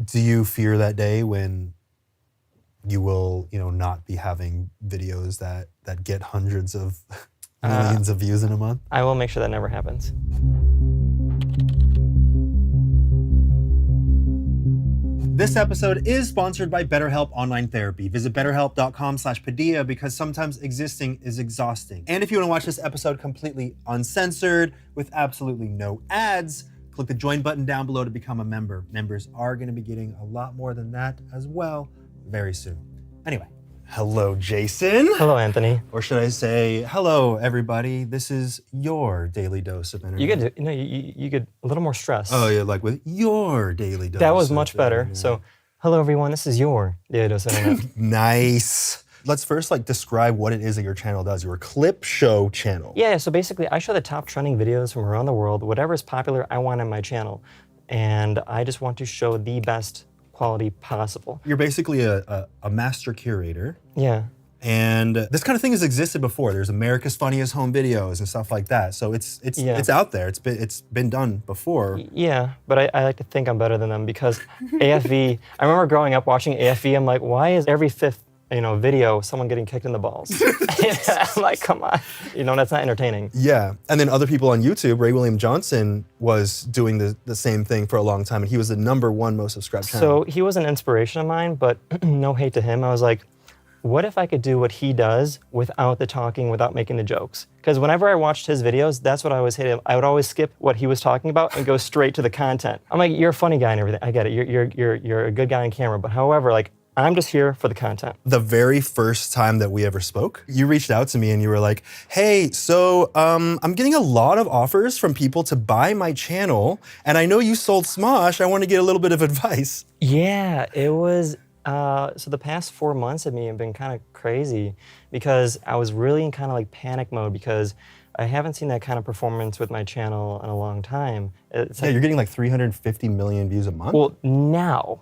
Do you fear that day when you will, not be having videos that get hundreds of millions of views in a month? I will make sure that never happens. This episode is sponsored by BetterHelp Online Therapy. Visit betterhelp.com/Padilla because sometimes existing is exhausting. And if you want to watch this episode completely uncensored with absolutely no ads, click the join button down below to become a member. Members are going to be getting a lot more than that as well very soon. Anyway, hello, Jason. Hello, Anthony. Or should I say, hello, everybody. This is your daily dose of internet. You get a little more stress. Oh, yeah, like with your daily dose. That was much better. So, hello, everyone. This is your daily dose of internet. Nice. Let's first describe what it is that your channel does. Your clip show channel. Yeah, so basically I show the top trending videos from around the world, whatever is popular I want on my channel. And I just want to show the best quality possible. You're basically a master curator. Yeah. And this kind of thing has existed before. There's America's Funniest Home Videos and stuff like that. So it's out there. It's been done before. Yeah, but I like to think I'm better than them because AFV, I remember growing up watching AFV, I'm like, why is every fifth video someone getting kicked in the balls? I'm like, come on. That's not entertaining. Yeah, and then other people on YouTube, Ray William Johnson was doing the same thing for a long time, and he was the #1 most subscribed channel. So he was an inspiration of mine, but no hate to him. I was like, what if I could do what he does without the talking, without making the jokes? Because whenever I watched his videos, that's what I always hated. I would always skip what he was talking about and go straight to the content. I'm like, you're a funny guy and everything. I get it. You're a good guy on camera. But however, I'm just here for the content. The very first time that we ever spoke, you reached out to me and you were like, hey, so I'm getting a lot of offers from people to buy my channel, and I know you sold Smosh. I want to get a little bit of advice. Yeah, it was, so the past 4 months of me have been kind of crazy because I was really in kind of panic mode because I haven't seen that kind of performance with my channel in a long time. You're getting 350 million views a month? Well, now,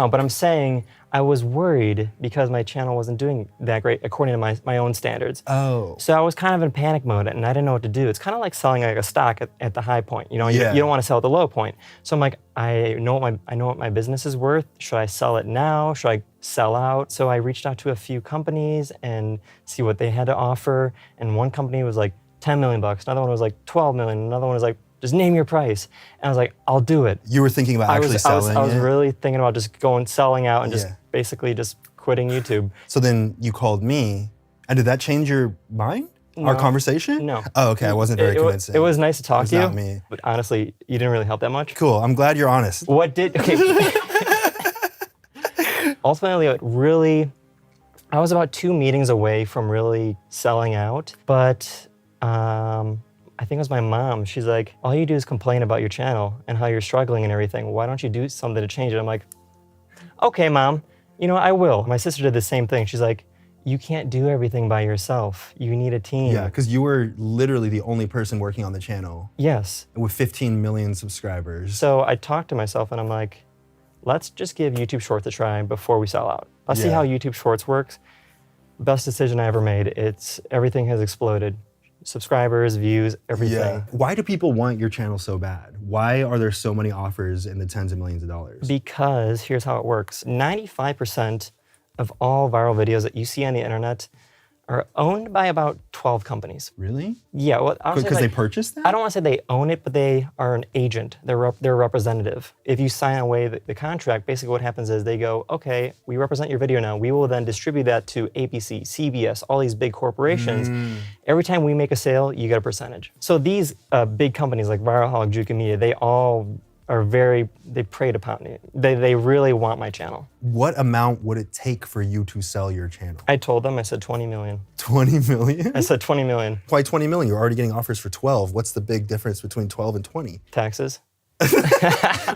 but I'm saying I was worried because my channel wasn't doing that great according to my own standards. Oh. So I was kind of in panic mode and I didn't know what to do. It's kind of like selling a stock at the high point. You don't want to sell at the low point. So I'm like, I know what my business is worth. Should I sell it now? Should I sell out? So I reached out to a few companies and see what they had to offer. And one company was like $10 million. Another one was like 12 million. Another one was like, just name your price. And I was like, I'll do it. You were thinking about actually selling it? I was really thinking about just selling out and just basically just quitting YouTube. So then you called me, and did that change your mind? No. Our conversation? No. Oh, okay, I wasn't very convincing. It was nice to talk to you. Not me. But honestly, you didn't really help that much. Cool, I'm glad you're honest. Ultimately, I was about 2 meetings away from really selling out, but I think it was my mom. She's like, all you do is complain about your channel and how you're struggling and everything. Why don't you do something to change it? I'm like, okay, Mom, I will. My sister did the same thing. She's like, you can't do everything by yourself. You need a team. Yeah, because you were literally the only person working on the channel. Yes. With 15 million subscribers. So I talked to myself and I'm like, let's just give YouTube Shorts a try before we sell out. Let's see how YouTube Shorts works. Best decision I ever made. Everything has exploded. Subscribers, views, everything. Yeah. Why do people want your channel so bad? Why are there so many offers in the tens of millions of dollars? Because here's how it works. 95% of all viral videos that you see on the internet are owned by about 12 companies. Really? Yeah. Well, because they purchased that? I don't want to say they own it, but they are an agent. They're a representative. If you sign away the contract, basically what happens is they go, okay, we represent your video now. We will then distribute that to ABC, CBS, all these big corporations. Every time we make a sale, you get a percentage. So these big companies like Viralholic, Juke Media, they all are they preyed upon me. They really want my channel. What amount would it take for you to sell your channel? I told them, I said 20 million. 20 million? I said 20 million. Why 20 million? You're already getting offers for 12. What's the big difference between 12 and 20? Taxes.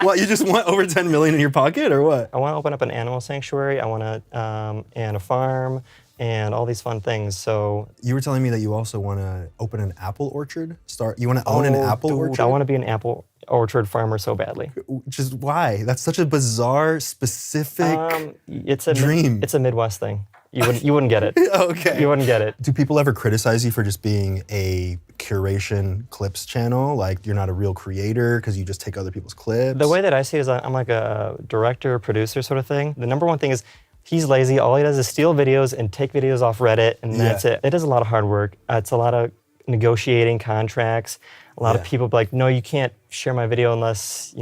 What, you just want over 10 million in your pocket or what? I want to open up an animal sanctuary. I want to, and a farm and all these fun things. So you were telling me that you also want to open an apple orchard? You want to own an apple orchard? I want to be an apple orchard farmer so badly. Just why? That's such a bizarre, specific It's a dream. It's a Midwest thing. You wouldn't get it. Okay. You wouldn't get it. Do people ever criticize you for just being a curation clips channel? Like you're not a real creator because you just take other people's clips? The way that I see it is I'm like a director, producer sort of thing. The number one thing is he's lazy. All he does is steal videos and take videos off Reddit, and that's it. It is a lot of hard work. It's a lot of negotiating contracts. A lot of people be like, no, you can't share my video unless,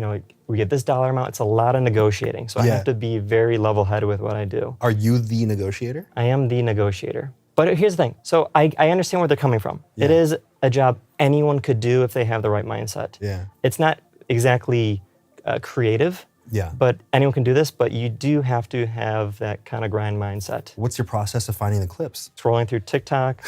we get this dollar amount. It's a lot of negotiating. So I have to be very level-headed with what I do. Are you the negotiator? I am the negotiator. But here's the thing. So I understand where they're coming from. Yeah. It is a job anyone could do if they have the right mindset. Yeah. It's not exactly creative. Yeah. But anyone can do this, but you do have to have that kind of grind mindset. What's your process of finding the clips? Scrolling through TikTok,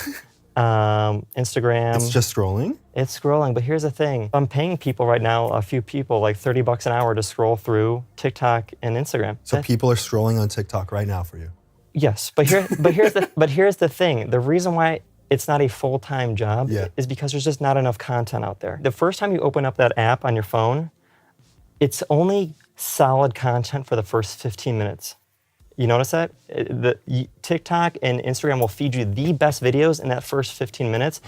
Instagram. It's just scrolling? It's scrolling, but here's the thing. I'm paying people right now, a few people, like $30 an hour to scroll through TikTok and Instagram. So people are scrolling on TikTok right now for you? Yes, but here's the thing. The reason why it's not a full-time job is because there's just not enough content out there. The first time you open up that app on your phone, it's only solid content for the first 15 minutes. You notice that? TikTok and Instagram will feed you the best videos in that first 15 minutes.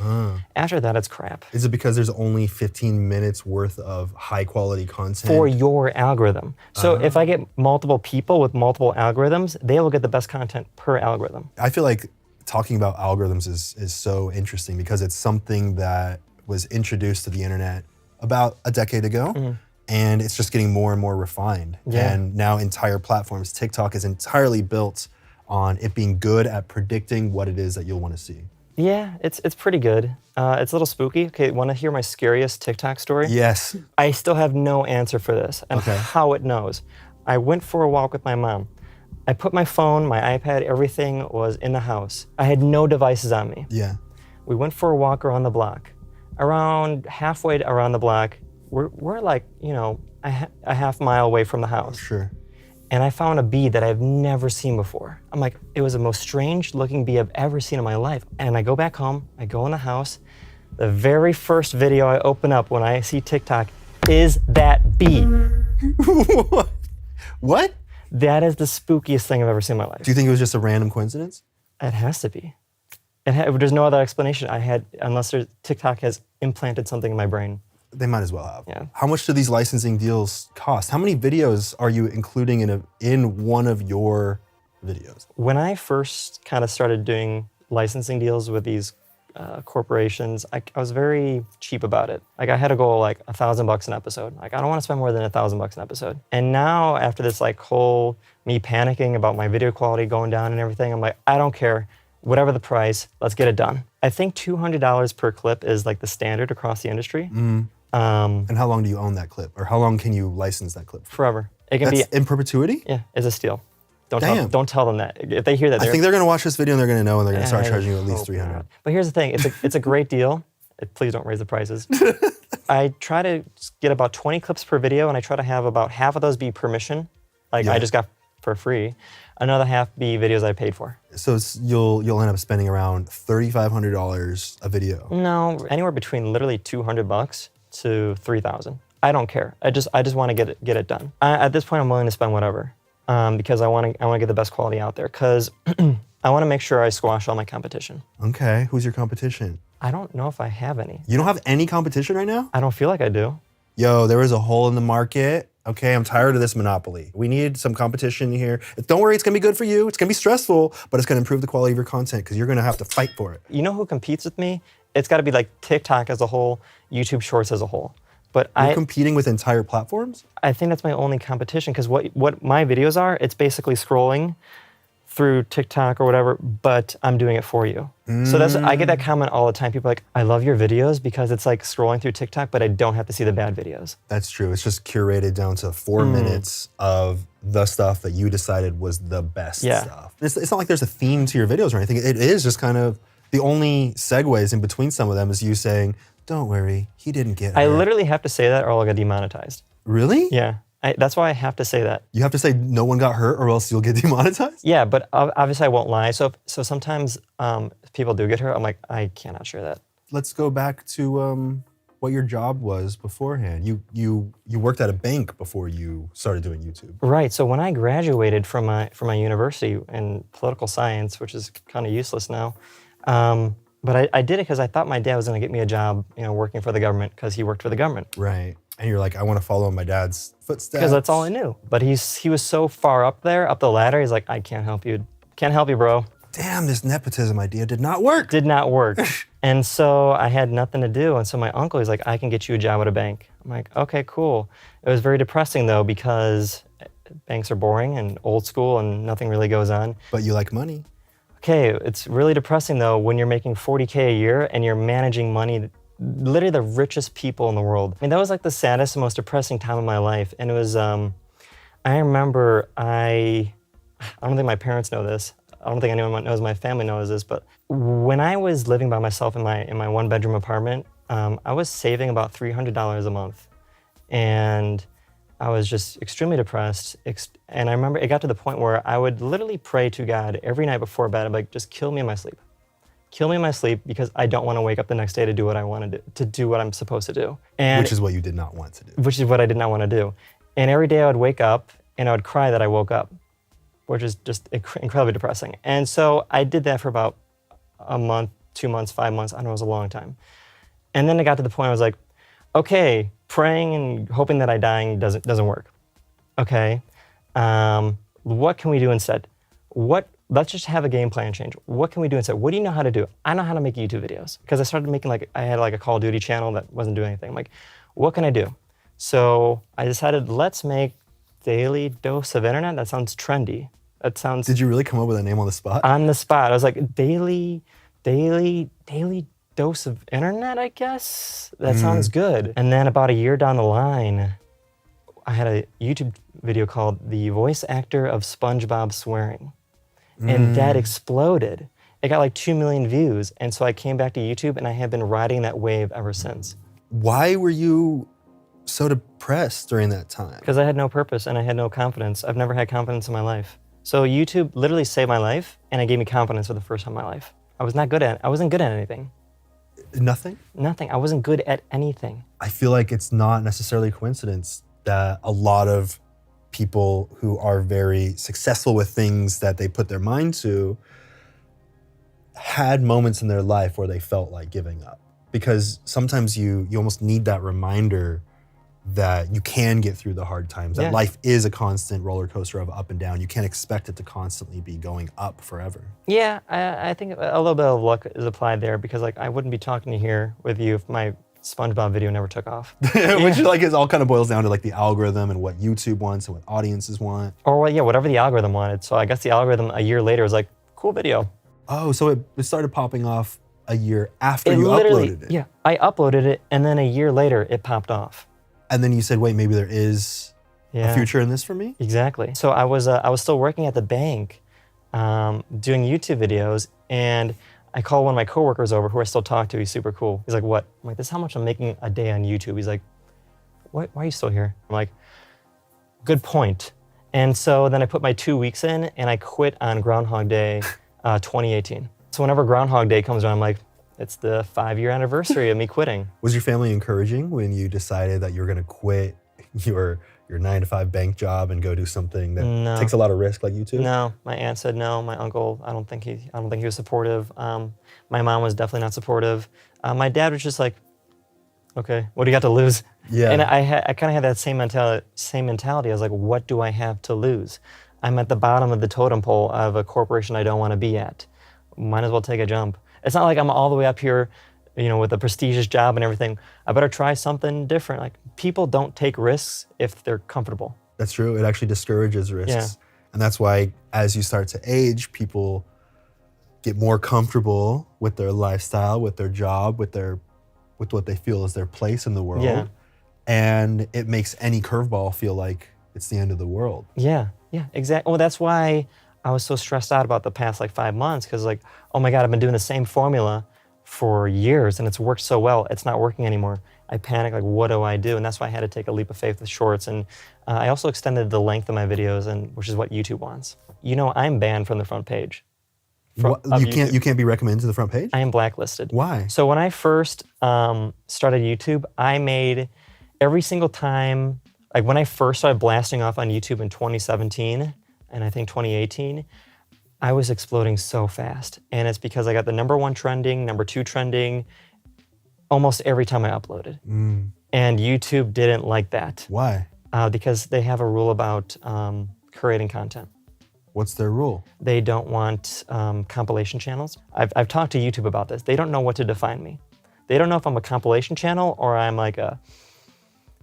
After that, it's crap. Is it because there's only 15 minutes worth of high quality content? For your algorithm. So if I get multiple people with multiple algorithms, they will get the best content per algorithm. I feel like talking about algorithms is so interesting because it's something that was introduced to the internet about a decade ago. And it's just getting more and more refined. And now entire platforms, TikTok is entirely built on it being good at predicting what it is that you'll want to see. Yeah, it's pretty good. It's a little spooky. Okay, want to hear my scariest TikTok story? Yes. I still have no answer for this and how it knows. I went for a walk with my mom. I put my phone, my iPad, everything was in the house. I had no devices on me. Yeah. We went for a walk around the block. Around halfway around the block, we're like, a half mile away from the house. Sure. And I found a bee that I've never seen before. I'm like, it was the most strange looking bee I've ever seen in my life. And I go back home, I go in the house. The very first video I open up when I see TikTok is that bee. What? That is the spookiest thing I've ever seen in my life. Do you think it was just a random coincidence? It has to be. There's no other explanation unless TikTok has implanted something in my brain. They might as well have. Yeah. How much do these licensing deals cost? How many videos are you including in one of your videos? When I first kind of started doing licensing deals with these corporations, I was very cheap about it. Like I had to go like $1,000 an episode. Like I don't want to spend more than $1,000 an episode. And now after this whole me panicking about my video quality going down and everything, I'm like, I don't care. Whatever the price, let's get it done. I think $200 per clip is like the standard across the industry. And how long do you own that clip? Or how long can you license that clip? Forever. It can That's be in perpetuity? Yeah, it's a steal. Damn. Don't tell them that. If they hear that, I think they're gonna watch this video and they're gonna know and they're gonna start charging you at least Oh, $300. God. But here's the thing, it's a great deal. Please don't raise the prices. I try to get about 20 clips per video and I try to have about half of those be permission, like I just got for free. Another half be videos I paid for. So you'll end up spending around $3,500 a video. No, anywhere between literally $200 to $3,000. I don't care. I just want to get it done. At this point, I'm willing to spend whatever because I want to get the best quality out there. Because I want to make sure I squash all my competition. Okay, who's your competition? I don't know if I have any. You don't have any competition right now? I don't feel like I do. Yo, there is a hole in the market. Okay, I'm tired of this monopoly. We need some competition here. Don't worry, it's gonna be good for you. It's gonna be stressful, but it's gonna improve the quality of your content because you're gonna have to fight for it. You know who competes with me? It's got to be like TikTok as a whole, YouTube Shorts as a whole. But You're competing with entire platforms? I think that's my only competition because what my videos are, it's basically scrolling through TikTok or whatever, but I'm doing it for you. So I get that comment all the time. People are like, I love your videos because it's like scrolling through TikTok, but I don't have to see the bad videos. That's true. It's just curated down to 4 minutes of the stuff that you decided was the best stuff. It's not like there's a theme to your videos or anything. It is just kind of the only segues in between some of them is you saying, don't worry, he didn't get hurt. I literally have to say that or I'll get demonetized. Really? Yeah. That's why I have to say that. You have to say no one got hurt or else you'll get demonetized? Yeah, but obviously I won't lie. So sometimes people do get hurt. I'm like, I cannot share that. Let's go back to what your job was beforehand. You worked at a bank before you started doing YouTube. Right. So when I graduated from my university in political science, which is kind of useless now, but I did it because I thought my dad was going to get me a job, working for the government because he worked for the government. Right. And you're like, I want to follow in my dad's footsteps. Because that's all I knew. But he was so far up the ladder. He's like, I can't help you. Can't help you, bro. Damn, this nepotism idea did not work. Did not work. And so I had nothing to do. And so my uncle, he's like, I can get you a job at a bank. I'm like, okay, cool. It was very depressing though, because banks are boring and old school and nothing really goes on. But you like money. Okay, it's really depressing though when you're making $40K a year and you're managing money, literally the richest people in the world. I mean, that was like the saddest and most depressing time of my life. And it was, I remember I don't think my parents know this. I don't think anyone knows, my family knows this, but when I was living by myself in my one-bedroom apartment, I was saving about $300 a month. And I was just extremely depressed. And I remember it got to the point where I would literally pray to God every night before bed. I'm like, just kill me in my sleep. Kill me in my sleep because I don't want to wake up the next day to do what I want to do what I'm supposed to do. And which is what you did not want to do. Which is what I did not want to do. And every day I would wake up and I would cry that I woke up, which is just incredibly depressing. And so I did that for about a month, 2 months, 5 months. I don't know, it was a long time. And then it got to the point I was like, okay, praying and hoping that I dying doesn't work. Okay, what can we do instead? Let's just have a game plan change. What can we do instead? What do you know how to do? I know how to make YouTube videos because I started making I had a Call of Duty channel that wasn't doing anything. I'm like, what can I do? So I decided, let's make Daily Dose of Internet. That sounds trendy. That sounds. Did you really come up with a name on the spot? On the spot. I was like, Daily Dose of Internet, I guess? That sounds good. And then about a year down the line, I had a YouTube video called The Voice Actor of SpongeBob Swearing. And that exploded. It got 2 million views. And so I came back to YouTube and I have been riding that wave ever since. Why were you so depressed during that time? Because I had no purpose and I had no confidence. I've never had confidence in my life. So YouTube literally saved my life and it gave me confidence for the first time in my life. I wasn't good at anything. Nothing? Nothing. I wasn't good at anything. I feel like it's not necessarily a coincidence that a lot of people who are very successful with things that they put their mind to had moments in their life where they felt like giving up. Because sometimes you almost need that reminder that you can get through the hard times, that life is a constant roller coaster of up and down. You can't expect it to constantly be going up forever. Yeah, I think a little bit of luck is applied there because I wouldn't be talking to here with you if my SpongeBob video never took off. Which is all kind of boils down to the algorithm and what YouTube wants and what audiences want. Or whatever the algorithm wanted. So I guess the algorithm a year later was like, cool video. Oh, so it started popping off a year after you uploaded it. Yeah, I uploaded it and then a year later it popped off. And then you said, wait, maybe there is a future in this for me? Exactly. So I was still working at the bank doing YouTube videos and I called one of my coworkers over who I still talk to. He's super cool. He's like, what? I'm like, this is how much I'm making a day on YouTube. He's like, why are you still here? I'm like, good point. And so then I put my 2 weeks in and I quit on Groundhog Day 2018. So whenever Groundhog Day comes around, I'm like, it's the 5-year anniversary of me quitting. Was your family encouraging when you decided that you were gonna quit your 9-to-5 bank job and go do something that takes a lot of risk like YouTube? No, my aunt said no. My uncle, I don't think he was supportive. My mom was definitely not supportive. My dad was just like, okay, what do you got to lose? Yeah. And I kind of had that same mentality. I was like, what do I have to lose? I'm at the bottom of the totem pole of a corporation I don't want to be at. Might as well take a jump. It's not like I'm all the way up here, with a prestigious job and everything. I better try something different. People don't take risks if they're comfortable. That's true. It actually discourages risks. Yeah. And that's why as you start to age, people get more comfortable with their lifestyle, with their job, with what they feel is their place in the world. Yeah. And it makes any curveball feel like it's the end of the world. Yeah, exactly. Well, that's why I was so stressed out about the past 5 months because oh my God, I've been doing the same formula for years and it's worked so well. It's not working anymore. I panicked, what do I do? And that's why I had to take a leap of faith with shorts. And I also extended the length of my videos, which is what YouTube wants. I'm banned from the front page What, you can't be recommended to the front page? I am blacklisted. Why? So when I first started YouTube, I made every single time, like when I first started blasting off on YouTube in 2017 and I think 2018, I was exploding so fast. And it's because I got the #1 trending, #2 trending almost every time I uploaded. And YouTube didn't like that. Why? Because they have a rule about curating content. What's their rule? They don't want compilation channels. I've talked to YouTube about this. They don't know what to define me. They don't know if I'm a compilation channel or I'm like a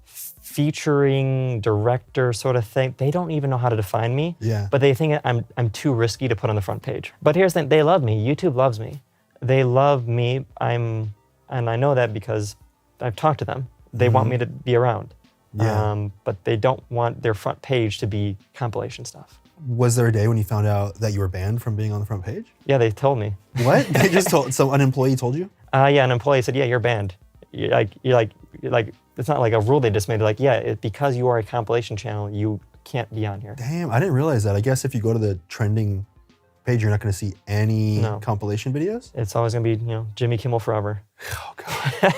featuring director sort of thing. They don't even know how to define me. Yeah. But they think I'm too risky to put on the front page. But here's the thing, they love me. YouTube loves me. They love me. And I know that because I've talked to them. They want me to be around. Yeah. But they don't want their front page to be compilation stuff. Was there a day when you found out that you were banned from being on the front page? Yeah, they told me. What? They just told, so an employee told you? Yeah, an employee said, yeah, you're banned. You're like, it's not like a rule they just made. Like, yeah, because you are a compilation channel, you can't be on here. Damn, I didn't realize that. I guess if you go to the trending page, you're not gonna see any compilation videos? It's always gonna be, Jimmy Kimmel forever. Oh, God.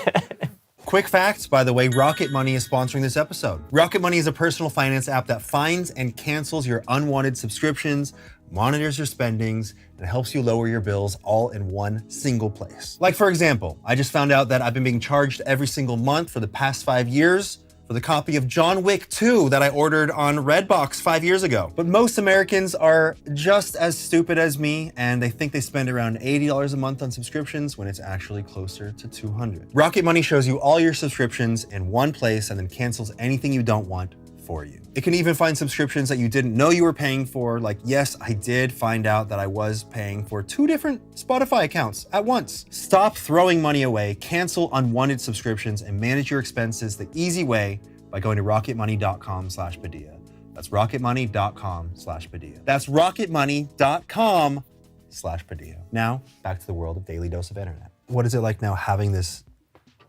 Quick fact, by the way, Rocket Money is sponsoring this episode. Rocket Money is a personal finance app that finds and cancels your unwanted subscriptions, monitors your spendings, and helps you lower your bills all in one single place. Like for example, I just found out that I've been being charged every single month for the past 5 years for the copy of John Wick 2 that I ordered on Redbox 5 years ago. But most Americans are just as stupid as me, and they think they spend around $80 a month on subscriptions when it's actually closer to $200. Rocket Money shows you all your subscriptions in one place and then cancels anything you don't want for you. It can even find subscriptions that you didn't know you were paying for. Like, yes, I did find out that I was paying for 2 different Spotify accounts at once. Stop throwing money away, cancel unwanted subscriptions, and manage your expenses the easy way by going to rocketmoney.com/Padilla. That's rocketmoney.com/Padilla. That's rocketmoney.com/Padilla. Now, back to the world of Daily Dose of Internet. What is it like now having this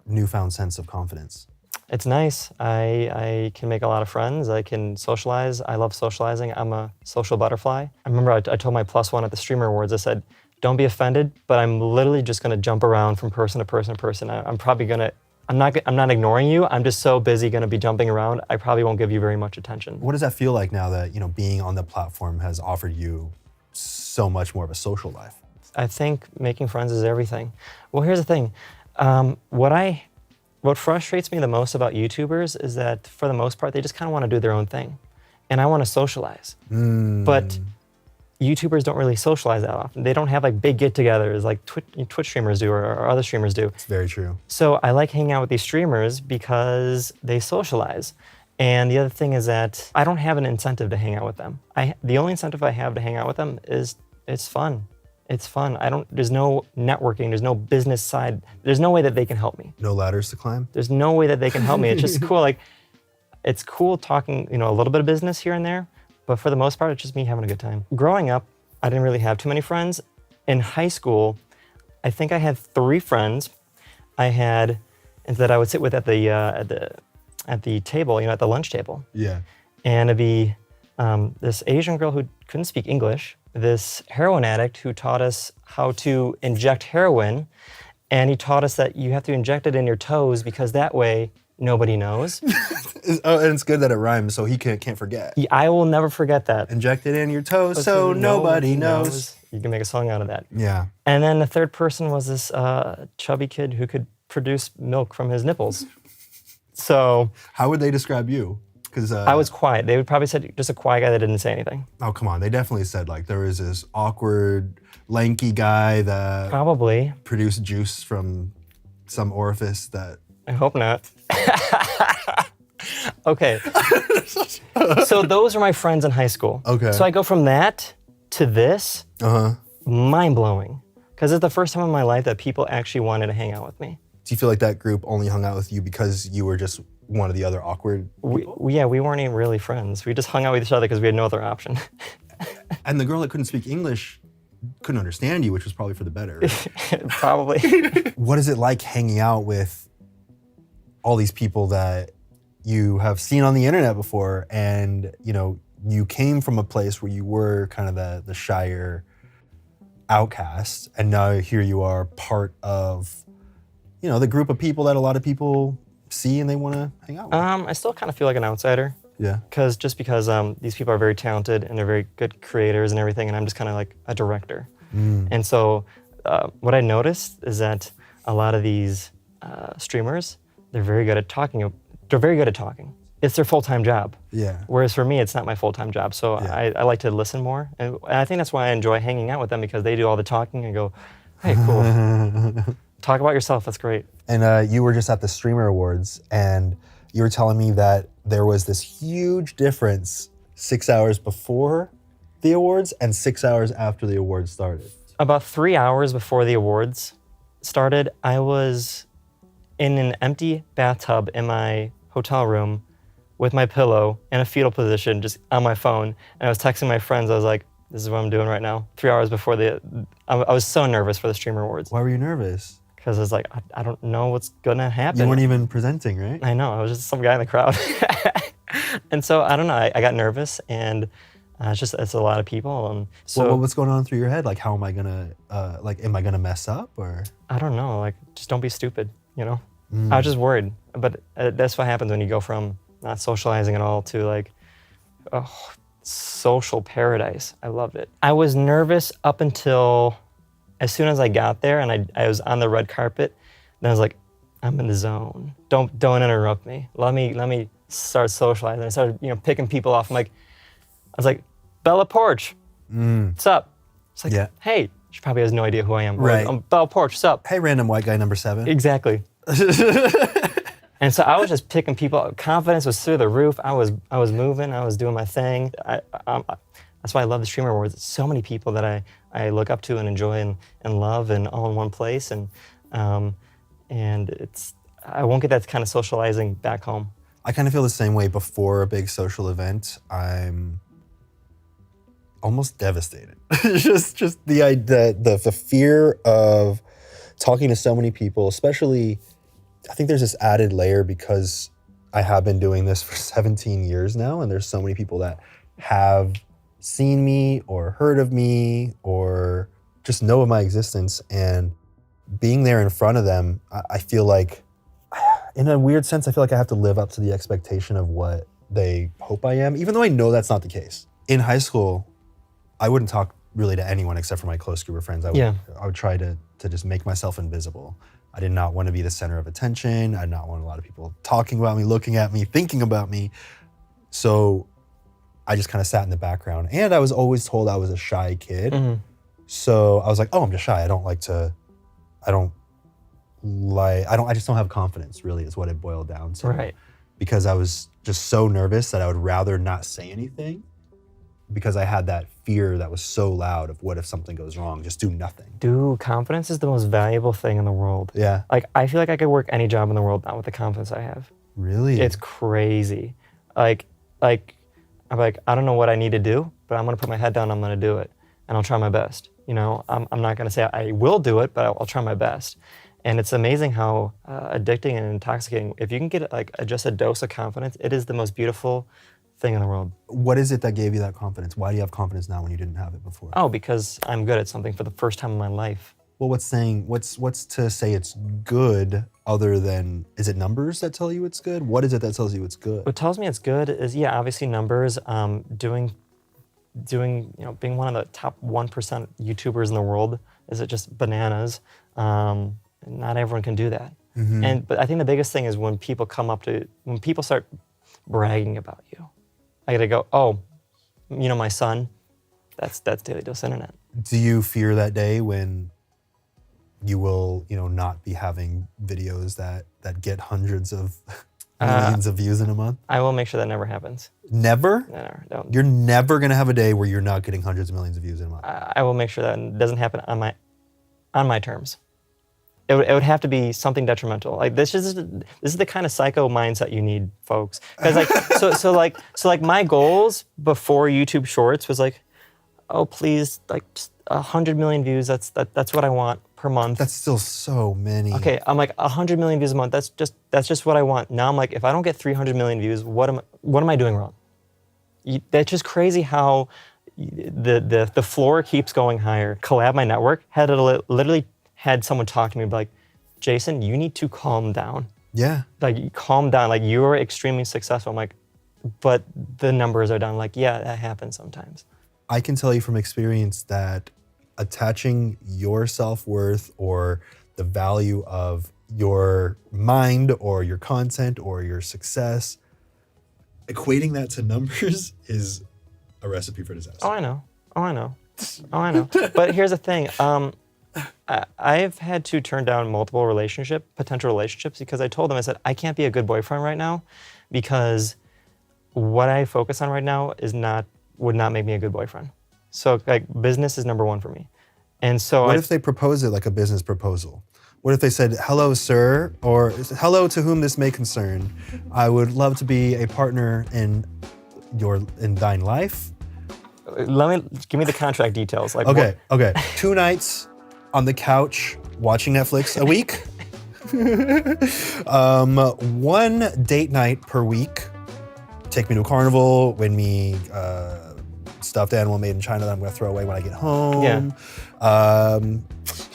newfound sense of confidence? It's nice. I can make a lot of friends. I can socialize. I love socializing. I'm a social butterfly. I remember I told my +1 at the Streamer Awards, I said, don't be offended, but I'm literally just gonna jump around from person to person to person. I'm not ignoring you. I'm just so busy gonna be jumping around. I probably won't give you very much attention. What does that feel like now that, being on the platform has offered you so much more of a social life? I think making friends is everything. Well, here's the thing. What frustrates me the most about YouTubers is that for the most part, they just kind of want to do their own thing. And I want to socialize. But YouTubers don't really socialize that often. They don't have like big get-togethers like Twitch streamers do or other streamers do. It's very true. So I like hanging out with these streamers because they socialize. And the other thing is that I don't have an incentive to hang out with them. The only incentive I have to hang out with them is it's fun. It's fun. There's no networking, there's no business side. There's no way that they can help me. No ladders to climb? There's no way that they can help me. It's just cool. Like, it's cool talking, a little bit of business here and there, but for the most part, it's just me having a good time. Growing up, I didn't really have too many friends. In high school, I think I had 3 friends. And that I would sit with at the table, at the lunch table. Yeah. And it'd be this Asian girl who couldn't speak English, this heroin addict who taught us how to inject heroin, and he taught us that you have to inject it in your toes because that way nobody knows. Oh, and it's good that it rhymes, so he can't forget. I will never forget that. Inject it in your toes so nobody knows. You can make a song out of that. Yeah. And then the third person was this chubby kid who could produce milk from his nipples. So how would they describe you? Because I was quiet. They would probably say just a quiet guy that didn't say anything. Oh, come on. They definitely said like there was this awkward, lanky guy that probably produced juice from some orifice that... I hope not. Okay. So those are my friends in high school. Okay. So I go from that to this. Mind-blowing. Because it's the first time in my life that people actually wanted to hang out with me. Do you feel like that group only hung out with you because you were just one of the other awkward people? We weren't even really friends. We just hung out with each other because we had no other option. And the girl that couldn't speak English couldn't understand you, which was probably for the better. Right? Probably. What is it like hanging out with all these people that you have seen on the internet before, and you came from a place where you were kind of the shyer outcast, and now here you are part of, the group of people that a lot of people see and they want to hang out with. I still kind of feel like an outsider. Yeah. Because these people are very talented and they're very good creators and everything, and I'm just kind of like a director. And so what I noticed is that a lot of these streamers, they're very good at talking. It's their full-time job. Yeah. Whereas for me, it's not my full-time job. So Yeah. I like to listen more. And I think that's why I enjoy hanging out with them, because they do all the talking and go, hey, cool. Talk about yourself, that's great. And you were just at the Streamer Awards, and you were telling me that there was this huge difference 6 hours before the awards and 6 hours after the awards started. About 3 hours before the awards started, I was in an empty bathtub in my hotel room with my pillow in a fetal position, just on my phone. And I was texting my friends. I was like, this is what I'm doing right now. 3 hours before I was so nervous for the Streamer Awards. Why were you nervous? Because I was like, I don't know what's gonna happen. You weren't even presenting, right? I know, I was just some guy in the crowd. And so, I don't know, I got nervous, and it's a lot of people. And so what's going on through your head? Like, how am I gonna, am I gonna mess up, or? I don't know, like, just don't be stupid, I was just worried. But that's what happens when you go from not socializing at all to like, social paradise. I loved it. I was nervous up until as soon as I got there and I was on the red carpet. Then I was like, I'm in the zone. Don't interrupt me. Let me start socializing. I started picking people off. I was like, Bella Porch, what's up? It's like, Yeah. hey, she probably has no idea who I am. Right. I'm Bella Porch, what's up? Hey, random white guy number 7. Exactly. And so I was just picking people up. Confidence was through the roof. I was moving. I was doing my thing. That's why I love the Streamer Awards. It's so many people that I look up to and enjoy and love, and all in one place. And I won't get that kind of socializing back home. I kind of feel the same way before a big social event. I'm almost devastated. just the fear of talking to so many people, especially. I think there's this added layer because I have been doing this for 17 years now, and there's so many people that have seen me or heard of me or just know of my existence. And being there in front of them, I feel like, in a weird sense, I feel like I have to live up to the expectation of what they hope I am, even though I know that's not the case. In high school, I wouldn't talk really to anyone except for my close group of friends. I would try to just make myself invisible. I did not want to be the center of attention. I did not want a lot of people talking about me, looking at me, thinking about me. So I just kind of sat in the background. And I was always told I was a shy kid. Mm-hmm. So I was like, I'm just shy. I just don't have confidence, really, is what it boiled down to. Right. Because I was just so nervous that I would rather not say anything, because I had that fear that was so loud of what if something goes wrong, just do nothing. Dude, confidence is the most valuable thing in the world. Yeah. Like, I feel like I could work any job in the world now with the confidence I have. Really? It's crazy. Like I'm like, I don't know what I need to do, but I'm gonna put my head down, I'm gonna do it. And I'll try my best. I'm not gonna say I will do it, but I'll try my best. And it's amazing how addicting and intoxicating, if you can get just a dose of confidence, it is the most beautiful thing in the world. What is it that gave you that confidence? Why do you have confidence now when you didn't have it before? Oh, because I'm good at something for the first time in my life. Well, what's to say it's good other than, is it numbers that tell you it's good? What is it that tells you it's good? What tells me it's good is, obviously numbers, being one of the top 1% YouTubers in the world is it just bananas. Not everyone can do that. Mm-hmm. But I think the biggest thing is when people start bragging about you. I gotta go, my son, that's Daily Dose Internet. Do you fear that day when you will, not be having videos that get hundreds of millions of views in a month? I will make sure that never happens. Never? No, don't. You're never gonna have a day where you're not getting hundreds of millions of views in a month. I will make sure that doesn't happen on my terms. It would have to be something detrimental. Like this is the kind of psycho mindset you need, folks. Because so my goals before YouTube Shorts was like, please, just 100 million views. That's what I want per month. That's still so many. Okay, I'm like 100 million views a month. That's just what I want. Now I'm like, if I don't get 300 million views, what am I doing wrong? That's just crazy how the floor keeps going higher. Collab, my network, had literally had someone talk to me like, Jason, you need to calm down. Yeah. Like, calm down. Like, you're extremely successful. I'm like, but the numbers are down. Like, yeah, that happens sometimes. I can tell you from experience that attaching your self-worth or the value of your mind or your content or your success, equating that to numbers is a recipe for disaster. Oh, I know. Oh, I know. Oh, I know. But here's the thing. I've had to turn down multiple potential relationships because I told them, I said, I can't be a good boyfriend right now because what I focus on right now would not make me a good boyfriend. So like business is number one for me. And so What if they propose it like a business proposal? What if they said, hello, sir, or hello to whom this may concern. I would love to be a partner in thine life. give me the contract details. Like Okay. 2 nights on the couch watching Netflix a week. 1 date night per week. Take me to a carnival, win me stuffed animal made in China that I'm gonna throw away when I get home. Yeah.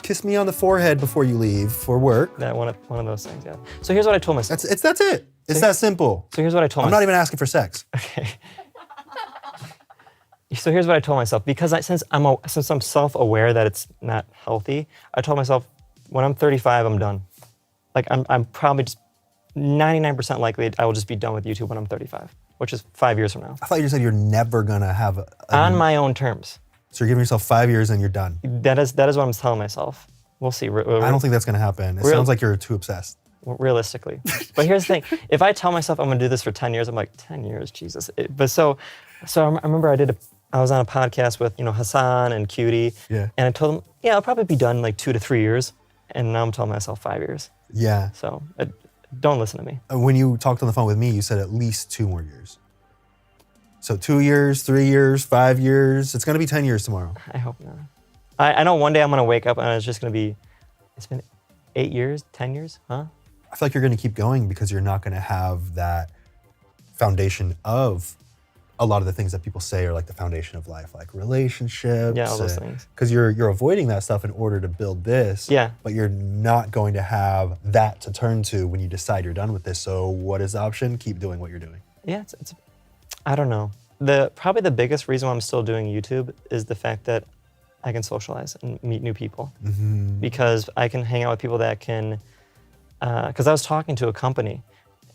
Kiss me on the forehead before you leave for work. That one of those things, yeah. So here's what I told myself. That's it. It's that simple. So here's what I told I'm myself. not even asking for sex. Okay. So here's what I told myself. Because since I'm self-aware that it's not healthy, I told myself, when I'm 35, I'm done. Like I'm probably just 99% likely I will just be done with YouTube when I'm 35, which is 5 years from now. I thought you said you're never gonna have On my own terms. So you're giving yourself 5 years and you're done. That is what I'm telling myself. We'll see. I don't think that's gonna happen. It sounds like you're too obsessed. Realistically. But here's the thing. If I tell myself I'm gonna do this for 10 years, I'm like, 10 years, Jesus. So I remember I was on a podcast with, Hassan and Cutie. Yeah. And I told them, yeah, I'll probably be done in like 2 to 3 years. And now I'm telling myself 5 years. Yeah. So don't listen to me. When you talked on the phone with me, you said at least 2 more years. So 2 years, 3 years, 5 years. It's gonna be 10 years tomorrow. I hope not. I know one day I'm gonna wake up and it's just gonna be, it's been 8 years, 10 years, huh? I feel like you're gonna keep going because you're not gonna have that foundation of a lot of the things that people say are like the foundation of life, like relationships. Yeah, all those things. Because you're avoiding that stuff in order to build this. Yeah. But you're not going to have that to turn to when you decide you're done with this. So what is the option? Keep doing what you're doing. Yeah, it's I don't know. Probably the biggest reason why I'm still doing YouTube is the fact that I can socialize and meet new people. Mm-hmm. Because I can hang out with people that can, because I was talking to a company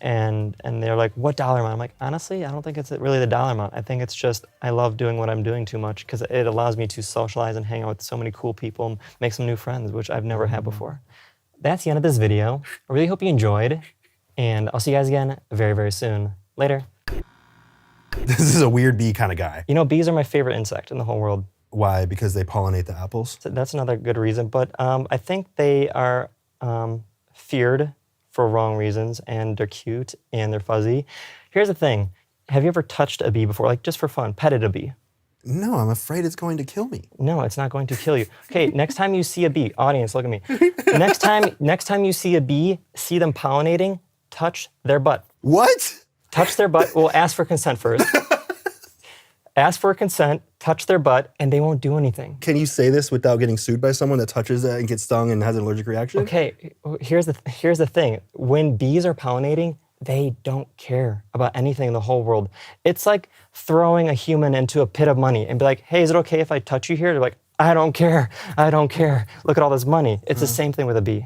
and they're like, what dollar amount? I'm like, honestly, I don't think it's really the dollar amount. I think it's just, I love doing what I'm doing too much because it allows me to socialize and hang out with so many cool people and make some new friends, which I've never had before. That's the end of this video. I really hope you enjoyed and I'll see you guys again very, very soon. Later. This is a weird bee kind of guy. Bees are my favorite insect in the whole world. Why? Because they pollinate the apples? So that's another good reason, but I think they are feared for wrong reasons, and they're cute and they're fuzzy. Here's the thing. Have you ever touched a bee before? Like just for fun, petted a bee? No, I'm afraid it's going to kill me. No, it's not going to kill you. Okay, next time you see a bee, audience, look at me. Next time you see a bee, see them pollinating, touch their butt. What? Touch their butt. Well, ask for consent first. Ask for consent, touch their butt, and they won't do anything. Can you say this without getting sued by someone that touches that and gets stung and has an allergic reaction? Okay, here's the thing. When bees are pollinating, they don't care about anything in the whole world. It's like throwing a human into a pit of money and be like, hey, is it okay if I touch you here? They're like, I don't care. Look at all this money. It's the same thing with a bee.